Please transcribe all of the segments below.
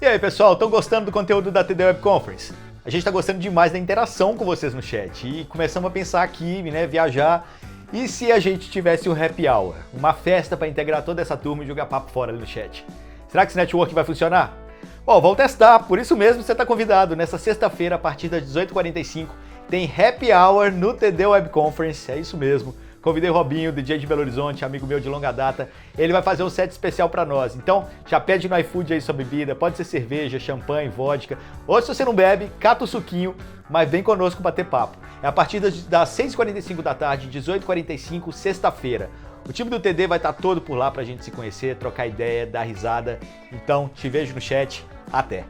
E aí, pessoal, estão gostando do conteúdo da TD Web Conference? A gente está gostando demais da interação com vocês no chat e começamos a pensar aqui, né, viajar. E se a gente tivesse um happy hour, uma festa para integrar toda essa turma e jogar papo fora ali no chat? Será que esse network vai funcionar? Bom, vamos testar, por isso mesmo você está convidado. Nessa sexta-feira, a partir das 18h45, tem happy hour no TD Web Conference, é isso mesmo. Convidei o Robinho, DJ de Belo Horizonte, amigo meu de longa data. Ele vai fazer um set especial para nós. Então, já pede no iFood aí sua bebida, pode ser cerveja, champanhe, vodka. Ou se você não bebe, cata o suquinho, mas vem conosco bater papo. É a partir das 6h45 da tarde, 18h45, sexta-feira. O time do TD vai estar todo por lá pra gente se conhecer, trocar ideia, dar risada. Então, te vejo no chat. Até!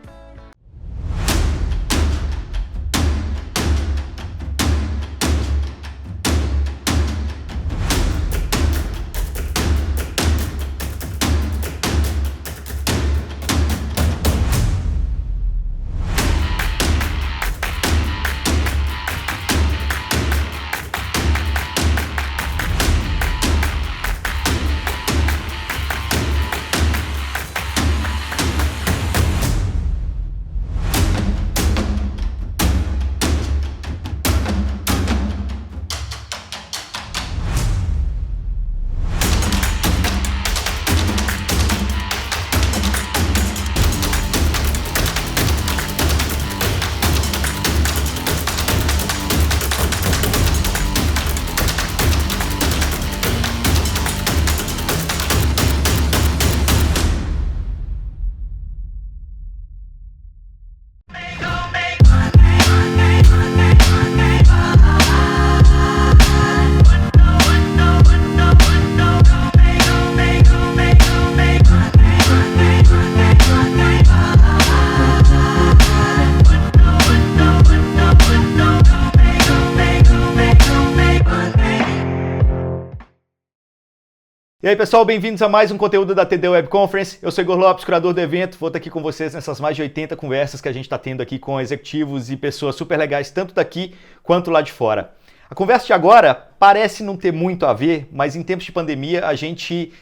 E aí, pessoal, bem-vindos a mais um conteúdo da TD Web Conference. Eu sou Igor Lopes, curador do evento. Vou estar aqui com vocês nessas mais de 80 conversas que a gente está tendo aqui com executivos e pessoas super legais, tanto daqui quanto lá de fora. A conversa de agora parece não ter muito a ver, mas em tempos de pandemia a gente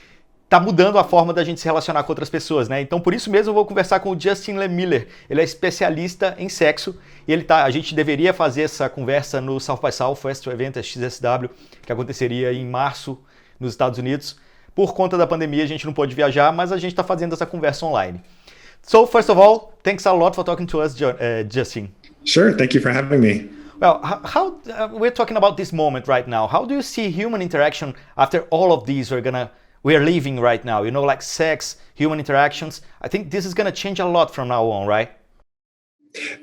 está mudando a forma da gente se relacionar com outras pessoas, né? Então, por isso mesmo, eu vou conversar com o Justin Lehmiller. Ele é especialista em sexo e a gente deveria fazer essa conversa no South by Southwest, o evento XSW, que aconteceria em março nos Estados Unidos. Por conta da pandemia, a gente não pôde viajar, mas a gente está fazendo essa conversa online. So, first of all, thanks a lot for talking to us, Justin. Sure, thank you for having me. Well, we're talking about this moment right now. How do you see human interaction after all of these we're living right now? You know, like sex, human interactions. I think this is gonna change a lot from now on, right?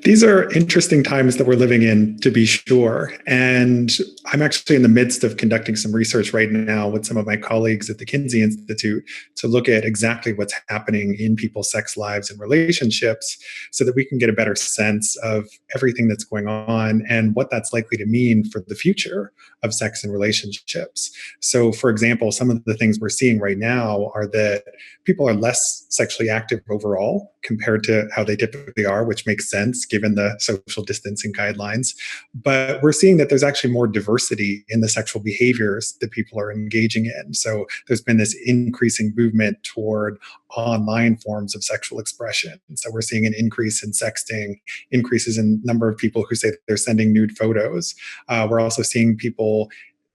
These are interesting times that we're living in, to be sure. And I'm actually in the midst of conducting some research right now with some of my colleagues at the Kinsey Institute to look at exactly what's happening in people's sex lives and relationships so that we can get a better sense of everything that's going on and what that's likely to mean for the future of sex and relationships. So, for example, some of the things we're seeing right now are that people are less sexually active overall compared to how they typically are, which makes sense given the social distancing guidelines. But we're seeing that there's actually more diversity in the sexual behaviors that people are engaging in. So there's been this increasing movement toward online forms of sexual expression. So we're seeing an increase in sexting, increases in number of people who say that they're sending nude photos. We're also seeing people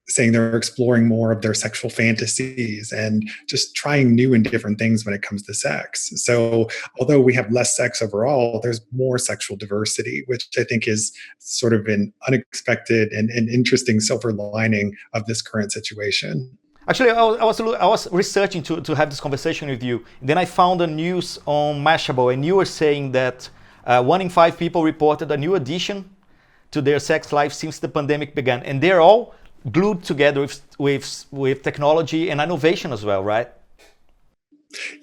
saying they're exploring more of their sexual fantasies and just trying new and different things when it comes to sex. So although we have less sex overall, there's more sexual diversity, which I think is sort of an unexpected and interesting silver lining of this current situation. Actually, I was researching to have this conversation with you. Then I found a news on Mashable, and you were saying that 1 in 5 people reported a new addition to their sex life since the pandemic began, and they're all glued together with technology and innovation as well, right?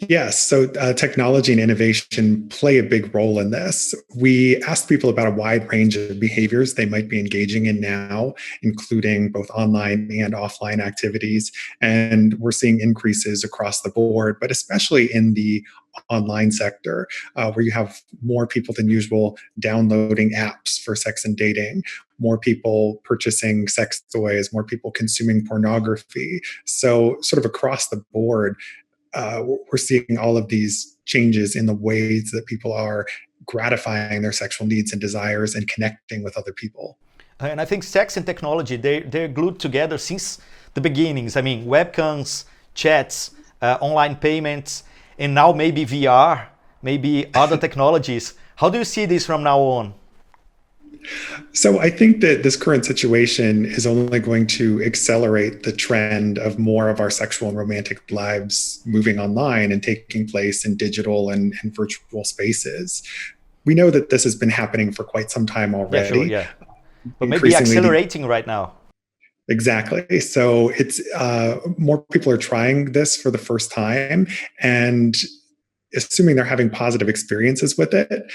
Yes. So technology and innovation play a big role in this. We asked people about a wide range of behaviors they might be engaging in now, including both online and offline activities. And we're seeing increases across the board, but especially in the online sector, where you have more people than usual downloading apps for sex and dating, more people purchasing sex toys, more people consuming pornography. So sort of across the board, we're seeing all of these changes in the ways that people are gratifying their sexual needs and desires and connecting with other people. And I think sex and technology, they're glued together since the beginnings. I mean, webcams, chats, online payments, and now maybe VR, maybe other technologies. How do you see this from now on? So I think that this current situation is only going to accelerate the trend of more of our sexual and romantic lives moving online and taking place in digital and virtual spaces. We know that this has been happening for quite some time already. Yeah, sure, yeah. But maybe accelerating right now. Exactly. So it's more people are trying this for the first time, and assuming they're having positive experiences with it,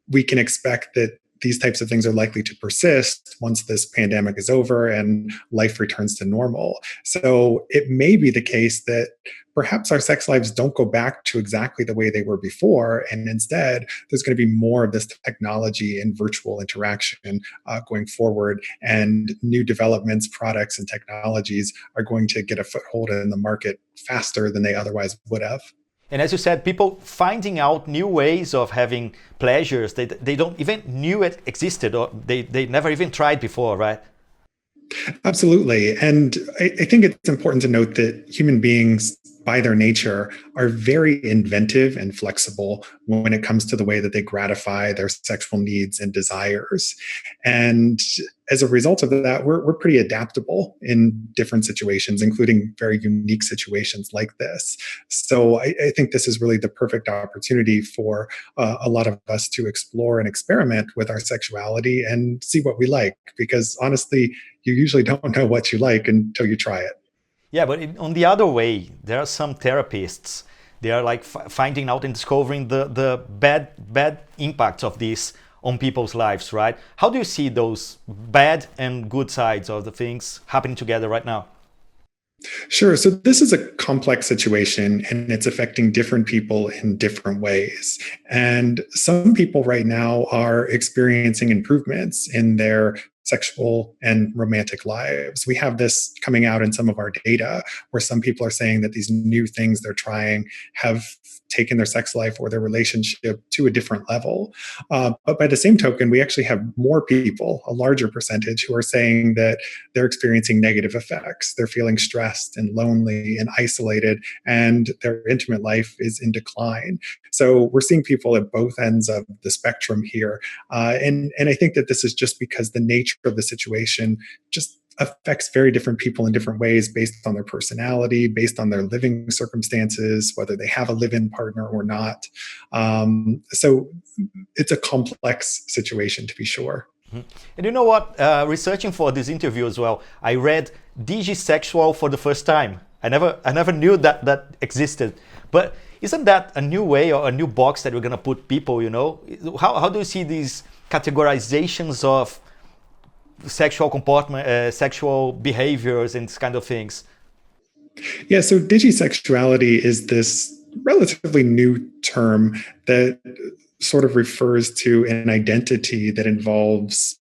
we can expect that these types of things are likely to persist once this pandemic is over and life returns to normal. So it may be the case that perhaps our sex lives don't go back to exactly the way they were before, and instead there's going to be more of this technology and virtual interaction going forward, and new developments, products, and technologies are going to get a foothold in the market faster than they otherwise would have. And as you said, people finding out new ways of having pleasures they don't even knew it existed, or they never even tried before, right? Absolutely. And I think it's important to note that human beings, by their nature, are very inventive and flexible when it comes to the way that they gratify their sexual needs and desires. And as a result of that, we're pretty adaptable in different situations, including very unique situations like this. So I think this is really the perfect opportunity for a lot of us to explore and experiment with our sexuality and see what we like. Because honestly, you usually don't know what you like until you try it. Yeah, but on the other way, there are some therapists. They are like finding out and discovering the bad impacts of this on people's lives, right? How do you see those bad and good sides of the things happening together right now? Sure. So this is a complex situation, and it's affecting different people in different ways. And some people right now are experiencing improvements in their sexual and romantic lives. We have this coming out in some of our data where some people are saying that these new things they're trying have taken their sex life or their relationship to a different level. But by the same token, we actually have more people, a larger percentage, who are saying that they're experiencing negative effects. They're feeling stressed and lonely and isolated, and their intimate life is in decline. So we're seeing people at both ends of the spectrum here. And I think that this is just because the nature of the situation just affects very different people in different ways based on their personality, based on their living circumstances, whether they have a live-in partner or not. So it's a complex situation, to be sure. Mm-hmm. And you know what? Researching for this interview as well, I read digisexual for the first time. I never knew that existed. But isn't that a new way or a new box that we're going to put people, you know? How do you see these categorizations of sexual comportment, sexual behaviors and this kind of things? Yeah, so digisexuality is this relatively new term that sort of refers to an identity that involves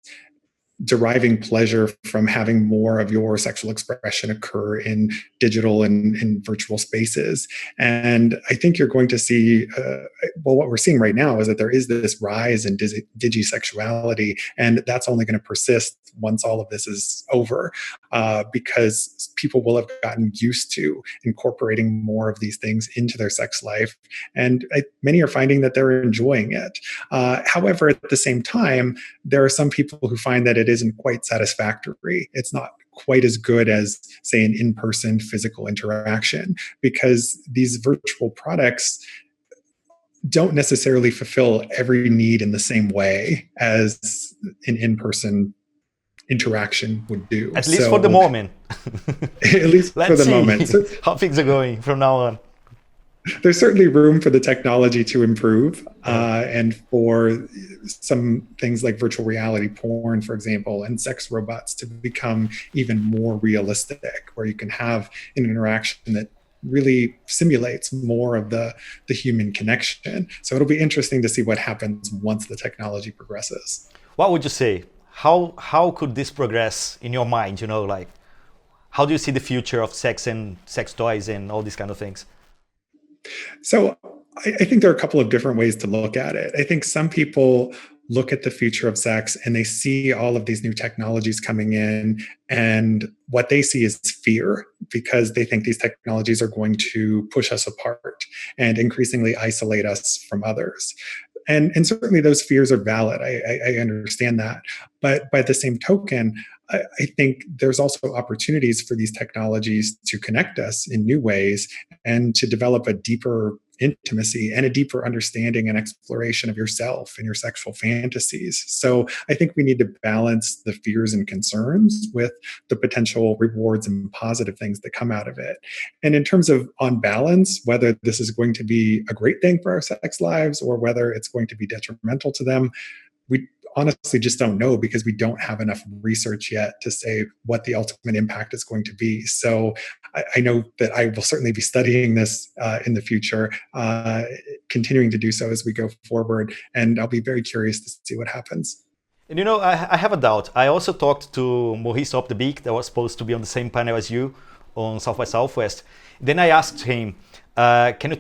deriving pleasure from having more of your sexual expression occur in digital and in virtual spaces. And I think you're going to see, what we're seeing right now is that there is this rise in digisexuality, and that's only going to persist once all of this is over, because people will have gotten used to incorporating more of these things into their sex life. And many are finding that they're enjoying it. However, at the same time, there are some people who find that it isn't quite satisfactory. It's not quite as good as, say, an in-person physical interaction, because these virtual products don't necessarily fulfill every need in the same way as an in-person interaction would do. At least for the moment. At least for the moment. So, how things are going from now on. There's certainly room for the technology to improve, and for some things like virtual reality porn, for example, and sex robots to become even more realistic, where you can have an interaction that really simulates more of the human connection. So it'll be interesting to see what happens once the technology progresses. What would you say? How could this progress in your mind? You know, like, how do you see the future of sex and sex toys and all these kind of things? So I think there are a couple of different ways to look at it. I think some people look at the future of sex and they see all of these new technologies coming in, and what they see is fear because they think these technologies are going to push us apart and increasingly isolate us from others. And certainly those fears are valid. I understand that. But by the same token, I think there's also opportunities for these technologies to connect us in new ways and to develop a deeper intimacy and a deeper understanding and exploration of yourself and your sexual fantasies. So I think we need to balance the fears and concerns with the potential rewards and positive things that come out of it. And in terms of on balance, whether this is going to be a great thing for our sex lives or whether it's going to be detrimental to them, we honestly just don't know because we don't have enough research yet to say what the ultimate impact is going to be. So I know that I will certainly be studying this in the future, continuing to do so as we go forward. And I'll be very curious to see what happens. And I have a doubt. I also talked to Maurice Op de Beek, that was supposed to be on the same panel as you on South by Southwest. Then I asked him, can you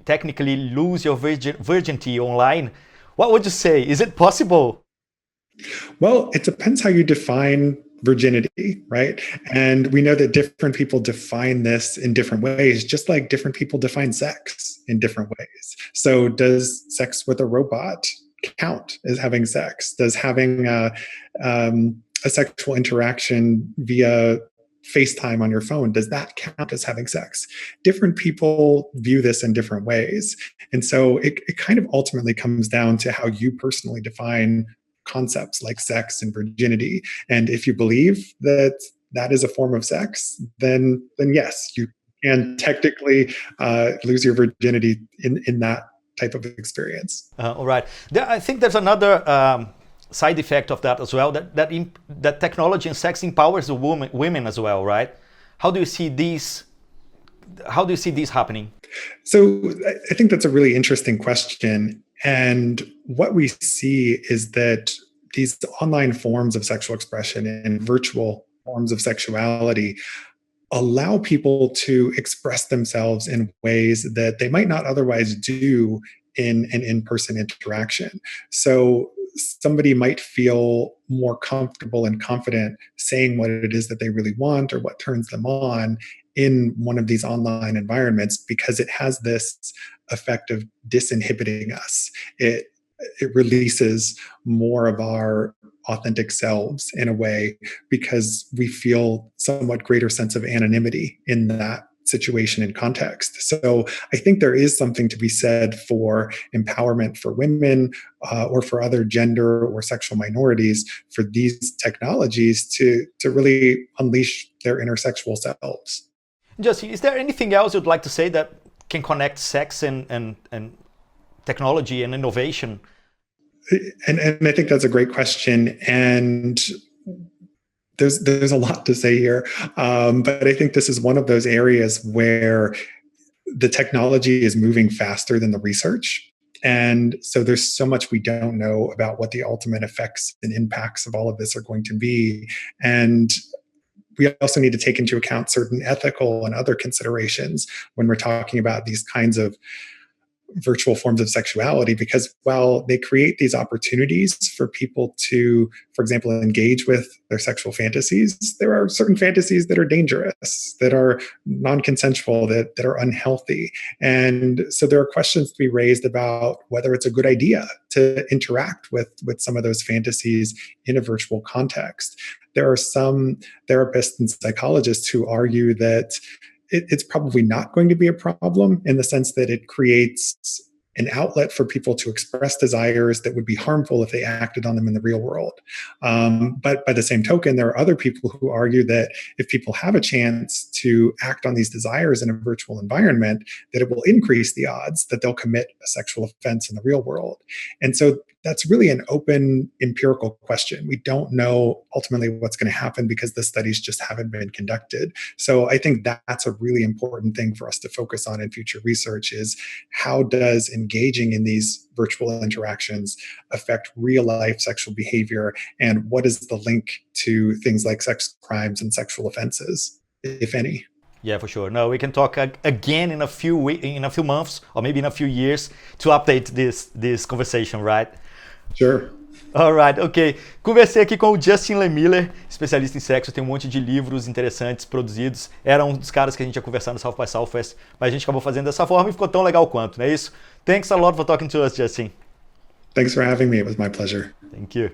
technically lose your virginity online? What would you say? Is it possible? Well, it depends how you define virginity, right? And we know that different people define this in different ways, just like different people define sex in different ways. So does sex with a robot count as having sex? Does having a sexual interaction via FaceTime on your phone, does that count as having sex? Different people view this in different ways. And so it kind of ultimately comes down to how you personally define concepts like sex and virginity. And if you believe that that is a form of sex, then yes, you can technically lose your virginity in that type of experience. All right. I think there's another side effect of that as well, that technology and sex empowers the women as well, right? How do you see these happening? So I think that's a really interesting question. And what we see is that these online forms of sexual expression and virtual forms of sexuality allow people to express themselves in ways that they might not otherwise do in an in-person interaction. So somebody might feel more comfortable and confident saying what it is that they really want or what turns them on in one of these online environments because it has this effect of disinhibiting us. It releases more of our authentic selves in a way because we feel somewhat greater sense of anonymity in that situation and context. So I think there is something to be said for empowerment for women or for other gender or sexual minorities for these technologies to really unleash their intersexual selves. Justin, is there anything else you'd like to say that can connect sex and technology and innovation? And I think that's a great question. And there's a lot to say here. But I think this is one of those areas where the technology is moving faster than the research. And so there's so much we don't know about what the ultimate effects and impacts of all of this are going to be. And we also need to take into account certain ethical and other considerations when we're talking about these kinds of virtual forms of sexuality, because while they create these opportunities for people to, for example, engage with their sexual fantasies, there are certain fantasies that are dangerous, that are non-consensual, that are unhealthy. And so there are questions to be raised about whether it's a good idea to interact with some of those fantasies in a virtual context. There are some therapists and psychologists who argue that it's probably not going to be a problem in the sense that it creates an outlet for people to express desires that would be harmful if they acted on them in the real world. But by the same token, there are other people who argue that if people have a chance to act on these desires in a virtual environment, that it will increase the odds that they'll commit a sexual offense in the real world. And so that's really an open empirical question. We don't know ultimately what's going to happen because the studies just haven't been conducted. So I think that's a really important thing for us to focus on in future research is how does engaging in these virtual interactions affect real life sexual behavior, and what is the link to things like sex crimes and sexual offenses, if any? Yeah, for sure. No, we can talk again in a few months, or maybe in a few years, to update this conversation, right? Sure. Alright, ok. Conversei aqui com o Justin Lehmiller, especialista em sexo, tem um monte de livros interessantes produzidos. Era um dos caras que a gente ia conversar no South by Southwest, mas a gente acabou fazendo dessa forma e ficou tão legal quanto, não é isso? Thanks a lot for talking to us, Justin. Thanks for having me. It was my pleasure. Thank you.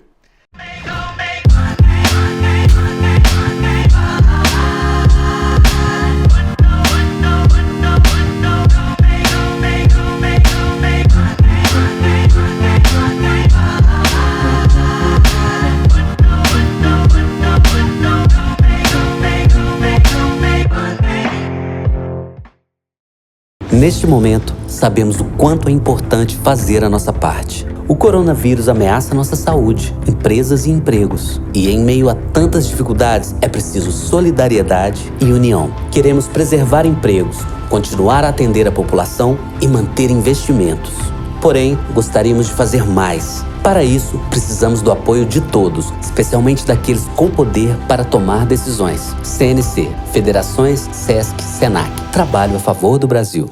Neste momento, sabemos o quanto é importante fazer a nossa parte. O coronavírus ameaça nossa saúde, empresas e empregos. E em meio a tantas dificuldades, é preciso solidariedade e união. Queremos preservar empregos, continuar a atender a população e manter investimentos. Porém, gostaríamos de fazer mais. Para isso, precisamos do apoio de todos, especialmente daqueles com poder para tomar decisões. CNC, Federações, SESC, SENAC. Trabalho a favor do Brasil.